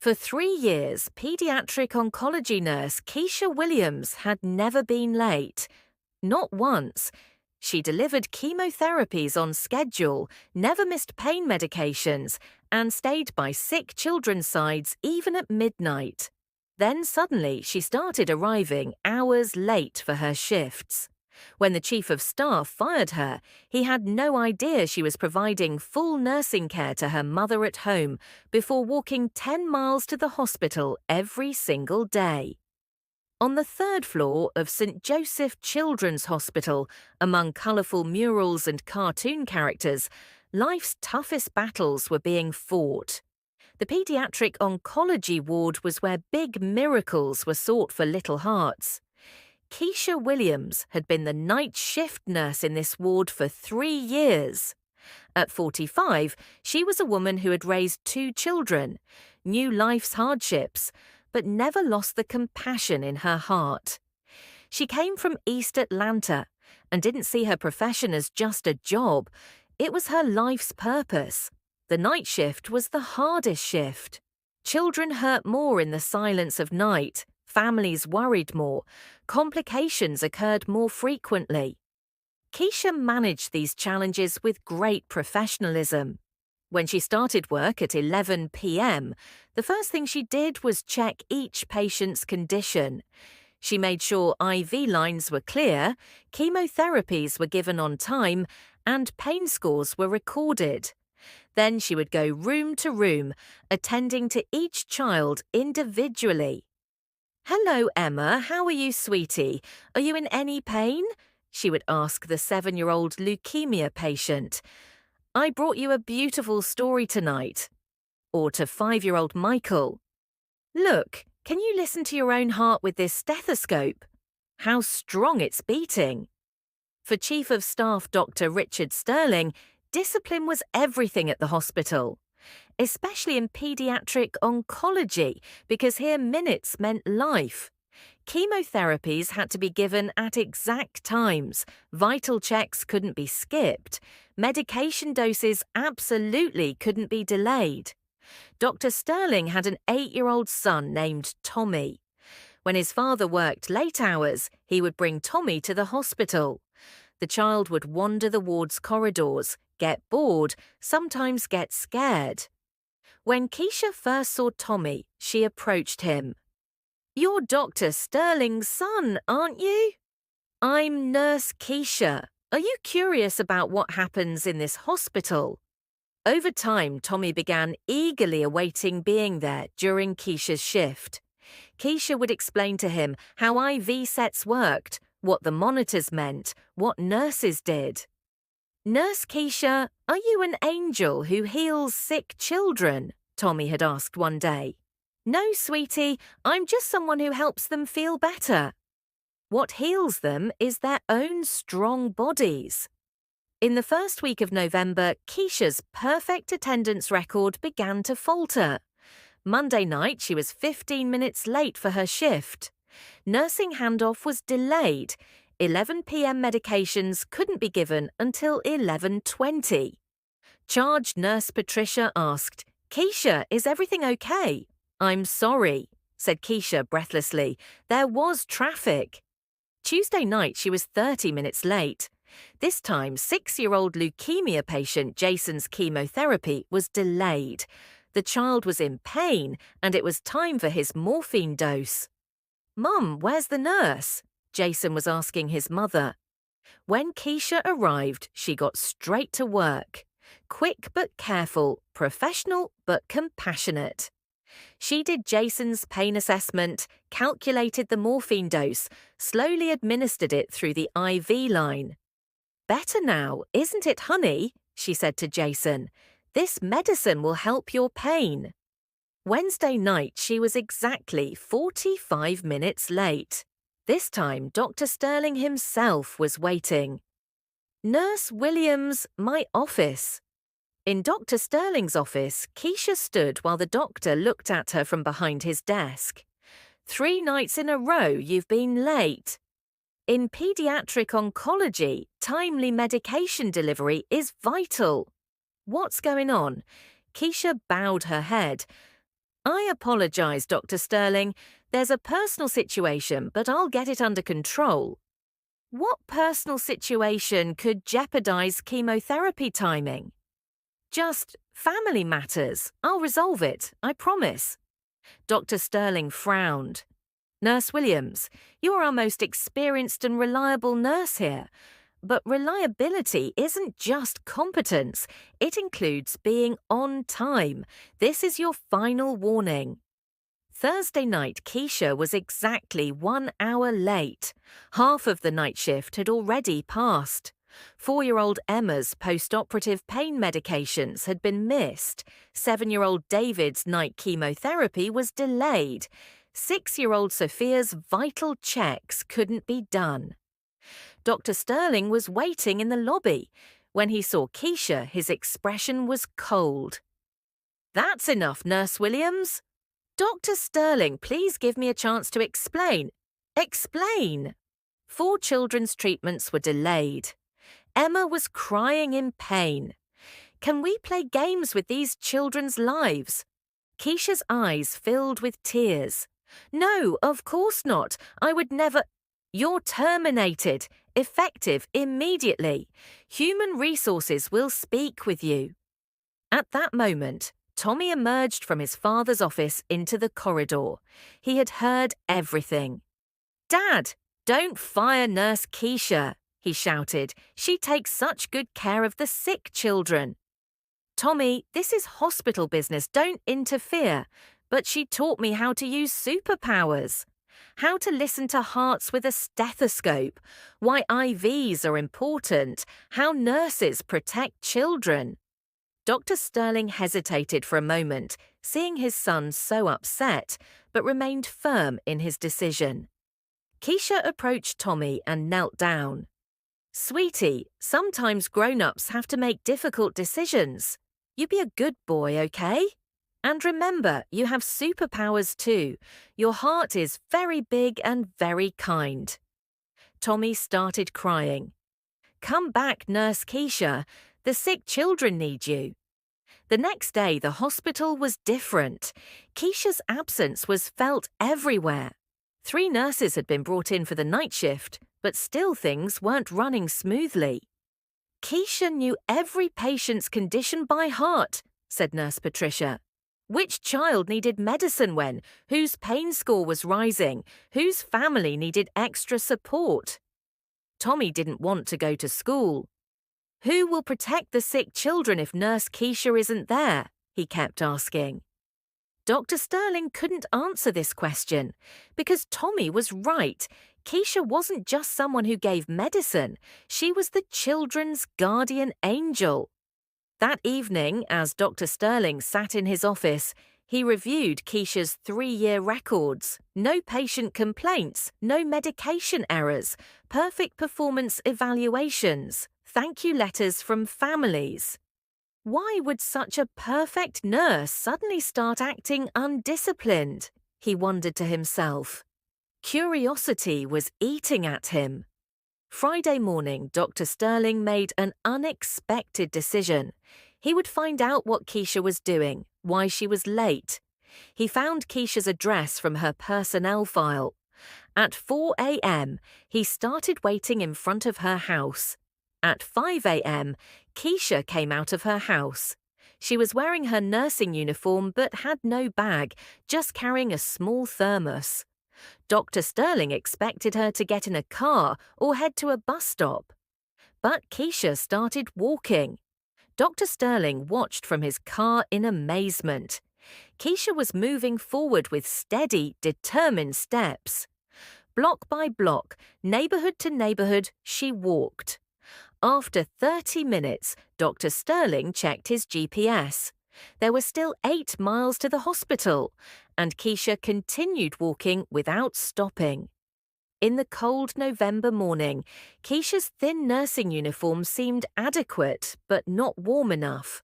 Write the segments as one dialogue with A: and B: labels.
A: For 3 years, pediatric oncology nurse Keisha Williams had never been late. Not once. She delivered chemotherapies on schedule, never missed pain medications, and stayed by sick children's sides even at midnight. Then suddenly she started arriving hours late for her shifts. When the chief of staff fired her, he had no idea she was providing full nursing care to her mother at home before walking 10 miles to the hospital every single day. On the third floor of St. Joseph Children's Hospital, among colourful murals and cartoon characters, life's toughest battles were being fought. The pediatric oncology ward was where big miracles were sought for little hearts. Keisha Williams had been the night shift nurse in this ward for 3 years. At 45, she was a woman who had raised 2 children, knew life's hardships, but never lost the compassion in her heart. She came from East Atlanta and didn't see her profession as just a job. It was her life's purpose. The night shift was the hardest shift. Children hurt more in the silence of night. Families worried more. Complications occurred more frequently. Keisha managed these challenges with great professionalism. When she started work at 11 p.m., the first thing she did was check each patient's condition. She made sure IV lines were clear, chemotherapies were given on time, and pain scores were recorded. Then she would go room to room, attending to each child individually. "Hello, Emma. How are you, sweetie? Are you in any pain?" she would ask the 7-year-old leukemia patient. "I brought you a beautiful story tonight." Or to 5-year-old Michael, "Look, can you listen to your own heart with this stethoscope? How strong it's beating." For Chief of Staff Dr. Richard Sterling, discipline was everything at the hospital, especially in pediatric oncology, because here minutes meant life. Chemotherapies had to be given at exact times, vital checks couldn't be skipped, medication doses absolutely couldn't be delayed. Dr. Sterling had an 8-year-old son named Tommy. When his father worked late hours, he would bring Tommy to the hospital. The child would wander the ward's corridors, get bored, sometimes get scared. When Keisha first saw Tommy, she approached him. "You're Dr. Sterling's son, aren't you?" "I'm Nurse Keisha. Are you curious about what happens in this hospital?" Over time, Tommy began eagerly awaiting being there during Keisha's shift. Keisha would explain to him how IV sets worked, what the monitors meant, what nurses did. "Nurse Keisha, are you an angel who heals sick children?" Tommy had asked one day. "No, sweetie, I'm just someone who helps them feel better." What heals them is their own strong bodies. In the first week of November, Keisha's perfect attendance record began to falter. Monday night, she was 15 minutes late for her shift. Nursing handoff was delayed. 11 p.m. medications couldn't be given until 11:20. Charge nurse Patricia asked, "Keisha, is everything okay?" "I'm sorry," said Keisha breathlessly. "There was traffic." Tuesday night, she was 30 minutes late. This time, 6-year-old leukemia patient Jason's chemotherapy was delayed. The child was in pain, and it was time for his morphine dose. "Mum, where's the nurse?" Jason was asking his mother. When Keisha arrived, she got straight to work. Quick but careful, professional but compassionate. She did Jason's pain assessment, calculated the morphine dose, slowly administered it through the IV line. "Better now, isn't it, honey?" she said to Jason. "This medicine will help your pain." Wednesday night, she was exactly 45 minutes late. This time, Dr. Sterling himself was waiting. "Nurse Williams, my office." In Dr. Sterling's office, Keisha stood while the doctor looked at her from behind his desk. 3 nights in a row you've been late." In pediatric oncology, timely medication delivery is vital. "What's going on?" Keisha bowed her head. I apologize, Dr. Sterling. There's a personal situation, but I'll get it under control. What personal situation could jeopardize chemotherapy timing? Just family matters. I'll resolve it, I promise. Dr. Sterling frowned. Nurse Williams, you're our most experienced and reliable nurse here. But reliability isn't just competence, it includes being on time. This is your final warning. Thursday night, Keisha was exactly 1 hour late. Half of the night shift had already passed. 4-year-old Emma's post-operative pain medications had been missed. 7-year-old David's night chemotherapy was delayed. 6-year-old Sophia's vital checks couldn't be done. Dr. Sterling was waiting in the lobby. When he saw Keisha, his expression was cold. That's enough, Nurse Williams. Dr. Sterling, please give me a chance to explain. Explain. 4 children's treatments were delayed. Emma was crying in pain. Can we play games with these children's lives? Keisha's eyes filled with tears. No, of course not. I would never. You're terminated. Effective immediately. Human Resources will speak with you. At that moment, Tommy emerged from his father's office into the corridor. He had heard everything. Dad, don't fire Nurse Keisha, he shouted. She takes such good care of the sick children. Tommy, this is hospital business. Don't interfere. But she taught me how to use superpowers. How to listen to hearts with a stethoscope, why IVs are important, how nurses protect children. Dr. Sterling hesitated for a moment, seeing his son so upset, but remained firm in his decision. Keisha approached Tommy and knelt down. Sweetie, sometimes grown-ups have to make difficult decisions. You be a good boy, okay? And remember, you have superpowers too. Your heart is very big and very kind. Tommy started crying. Come back, Nurse Keisha. The sick children need you. The next day, the hospital was different. Keisha's absence was felt everywhere. 3 nurses had been brought in for the night shift, but still things weren't running smoothly. Keisha knew every patient's condition by heart, said Nurse Patricia. Which child needed medicine when, whose pain score was rising, whose family needed extra support. Tommy didn't want to go to school. Who will protect the sick children if Nurse Keisha isn't there? He kept asking. Dr. Sterling couldn't answer this question because Tommy was right. Keisha wasn't just someone who gave medicine. She was the children's guardian angel. That evening, as Dr. Sterling sat in his office, he reviewed Keisha's 3-year records. No patient complaints, no medication errors, perfect performance evaluations, thank you letters from families. Why would such a perfect nurse suddenly start acting undisciplined? He wondered to himself. Curiosity was eating at him. Friday morning, Dr. Sterling made an unexpected decision. He would find out what Keisha was doing, why she was late. He found Keisha's address from her personnel file. At 4 a.m., he started waiting in front of her house. At 5 a.m., Keisha came out of her house. She was wearing her nursing uniform but had no bag, just carrying a small thermos. Dr. Sterling expected her to get in a car or head to a bus stop. But Keisha started walking. Dr. Sterling watched from his car in amazement. Keisha was moving forward with steady, determined steps. Block by block, neighborhood to neighborhood, she walked. After 30 minutes, Dr. Sterling checked his GPS. There were still 8 miles to the hospital, and Keisha continued walking without stopping. In the cold November morning, Keisha's thin nursing uniform seemed adequate, but not warm enough.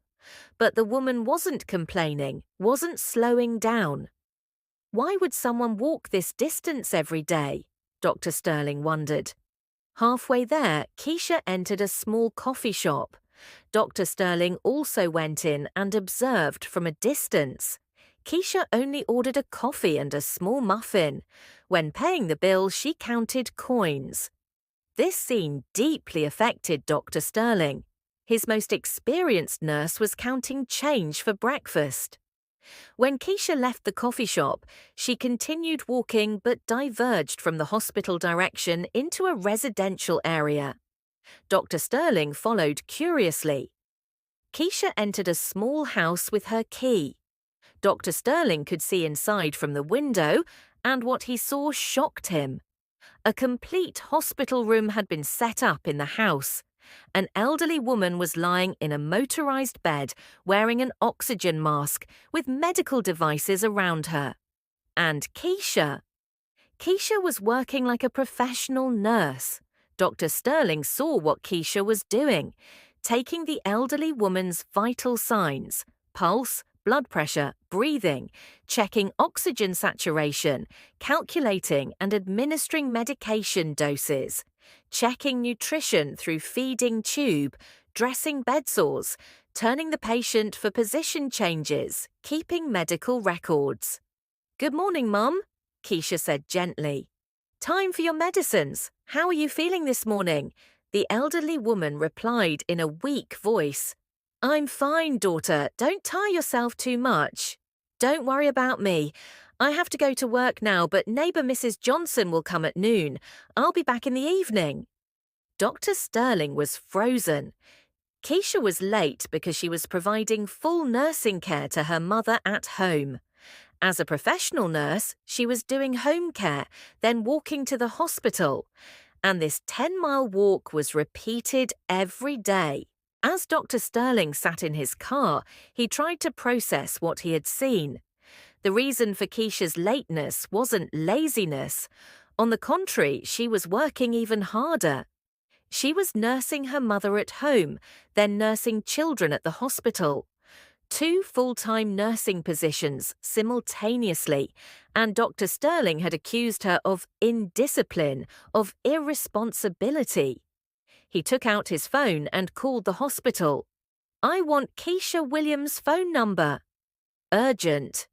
A: But the woman wasn't complaining, wasn't slowing down. Why would someone walk this distance every day? Dr. Sterling wondered. Halfway there, Keisha entered a small coffee shop. Dr. Sterling also went in and observed from a distance. Keisha only ordered a coffee and a small muffin. When paying the bill, she counted coins. This scene deeply affected Dr. Sterling. His most experienced nurse was counting change for breakfast. When Keisha left the coffee shop, she continued walking but diverged from the hospital direction into a residential area. Dr. Sterling followed curiously. Keisha entered a small house with her key. Dr. Sterling could see inside from the window, and what he saw shocked him. A complete hospital room had been set up in the house. An elderly woman was lying in a motorized bed, wearing an oxygen mask, with medical devices around her. And Keisha was working like a professional nurse. Dr. Sterling saw what Keisha was doing, taking the elderly woman's vital signs, pulse, blood pressure, breathing, checking oxygen saturation, calculating and administering medication doses, checking nutrition through feeding tube, dressing bed sores, turning the patient for position changes, keeping medical records. "Good morning, Mum," Keisha said gently. "Time for your medicines. How are you feeling this morning?" The elderly woman replied in a weak voice. "I'm fine, daughter. Don't tire yourself too much. Don't worry about me. I have to go to work now, but neighbor Mrs. Johnson will come at noon. I'll be back in the evening." Dr. Sterling was frozen. Keisha was late because she was providing full nursing care to her mother at home. As a professional nurse, she was doing home care, then walking to the hospital. And this 10-mile walk was repeated every day. As Dr. Sterling sat in his car, he tried to process what he had seen. The reason for Keisha's lateness wasn't laziness. On the contrary, she was working even harder. She was nursing her mother at home, then nursing children at the hospital. 2 full-time nursing positions simultaneously, and Dr. Sterling had accused her of indiscipline, of irresponsibility. He took out his phone and called the hospital. "I want Keisha Williams' phone number." Urgent.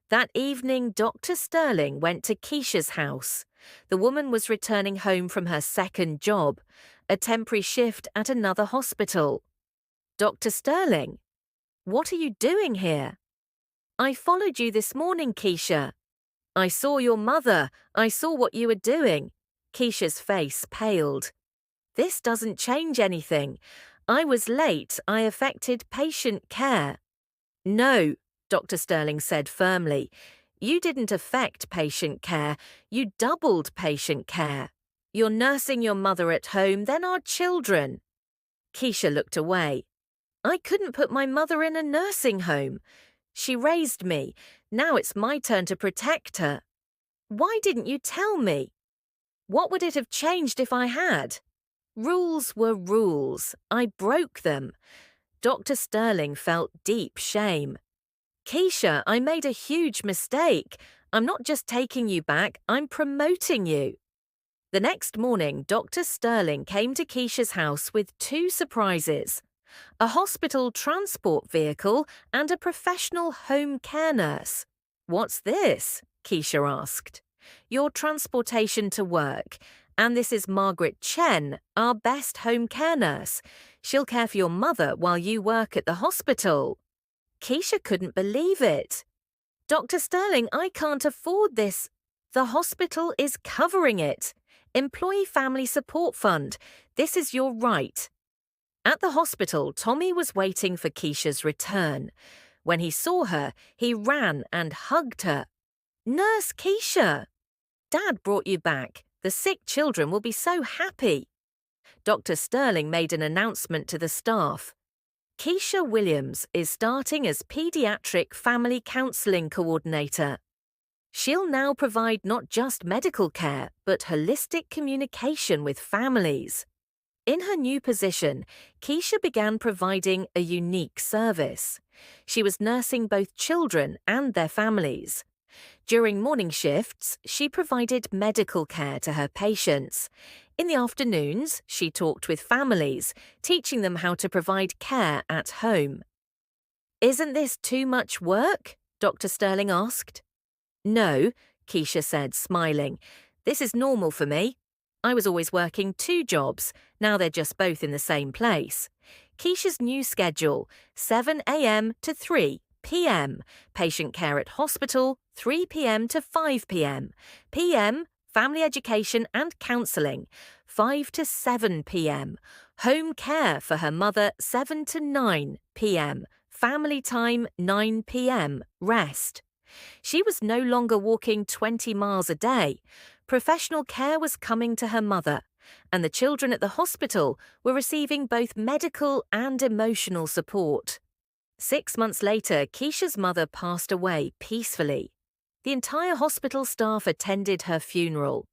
A: That evening, Dr. Sterling went to Keisha's house. The woman was returning home from her second job, a temporary shift at another hospital. "Dr. Sterling, what are you doing here?" "I followed you this morning, Keisha." "I saw your mother. I saw what you were doing." Keisha's face paled. "This doesn't change anything. I was late. I affected patient care." "No," Dr. Sterling said firmly. "You didn't affect patient care. You doubled patient care. You're nursing your mother at home, then our children." Keisha looked away. "I couldn't put my mother in a nursing home. She raised me. Now it's my turn to protect her. Why didn't you tell me? What would it have changed if I had? Rules were rules. I broke them." Dr. Sterling felt deep shame. "Keisha, I made a huge mistake. I'm not just taking you back, I'm promoting you." The next morning, Dr. Sterling came to Keisha's house with 2 surprises: a hospital transport vehicle and a professional home care nurse. "What's this?" Keisha asked. "Your transportation to work. And this is Margaret Chen, our best home care nurse. She'll care for your mother while you work at the hospital." Keisha couldn't believe it. "Dr. Sterling, I can't afford this. The hospital is covering it. Employee Family Support Fund. This is your right." At the hospital, Tommy was waiting for Keisha's return. When he saw her, he ran and hugged her. "Nurse Keisha! Dad brought you back. The sick children will be so happy." Dr. Sterling made an announcement to the staff. "Keisha Williams is starting as Pediatric Family Counseling Coordinator. She'll now provide not just medical care, but holistic communication with families." In her new position, Keisha began providing a unique service. She was nursing both children and their families. During morning shifts, she provided medical care to her patients. In the afternoons, she talked with families, teaching them how to provide care at home. "Isn't this too much work?" Dr. Sterling asked. No, Keisha said, smiling. This is normal for me. I was always working 2 jobs. Now they're just both in the same place. Keisha's new schedule, 7 a.m. to 3 p.m. Patient care at hospital, 3 p.m. to 5 p.m. p.m. Family education and counselling, 5 to 7 p.m. Home care for her mother, 7 to 9 p.m. Family time, 9 p.m. Rest. She was no longer walking 20 miles a day. Professional care was coming to her mother, and the children at the hospital were receiving both medical and emotional support. 6 months later, Keisha's mother passed away peacefully. The entire hospital staff attended her funeral.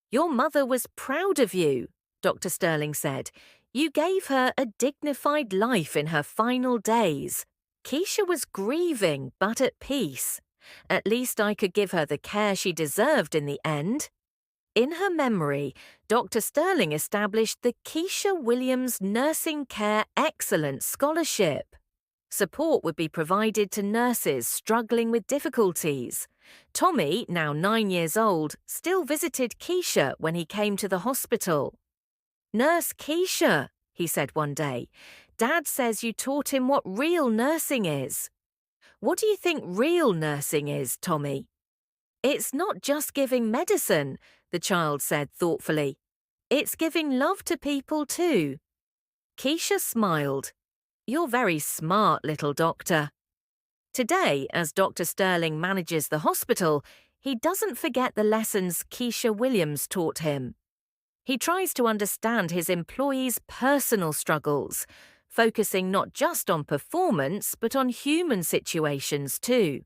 A: Your mother was proud of you, Dr. Sterling said. You gave her a dignified life in her final days. Keisha was grieving but at peace. At least I could give her the care she deserved in the end. In her memory, Dr. Sterling established the Keisha Williams Nursing Care Excellence Scholarship. Support would be provided to nurses struggling with difficulties. Tommy, now 9 years old, still visited Keisha when he came to the hospital. Nurse Keisha, he said one day, Dad says you taught him what real nursing is. What do you think real nursing is, Tommy? It's not just giving medicine, the child said thoughtfully. It's giving love to people too. Keisha smiled. You're very smart, little doctor. Today, as Dr. Sterling manages the hospital, he doesn't forget the lessons Keisha Williams taught him. He tries to understand his employees' personal struggles, focusing not just on performance but on human situations too.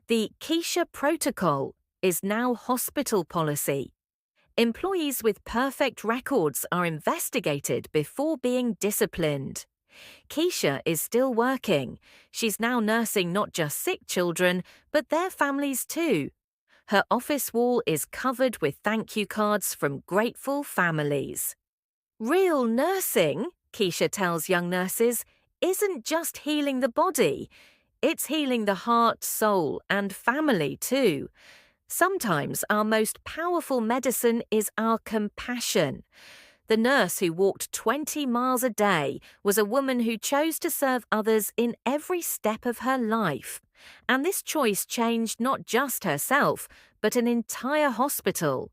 A: The Keisha Protocol is now hospital policy. Employees with perfect records are investigated before being disciplined. Keisha is still working. She's now nursing not just sick children, but their families too. Her office wall is covered with thank you cards from grateful families. Real nursing, Keisha tells young nurses, isn't just healing the body. It's healing the heart, soul, and family too. Sometimes our most powerful medicine is our compassion. The nurse who walked 20 miles a day was a woman who chose to serve others in every step of her life. And this choice changed not just herself, but an entire hospital.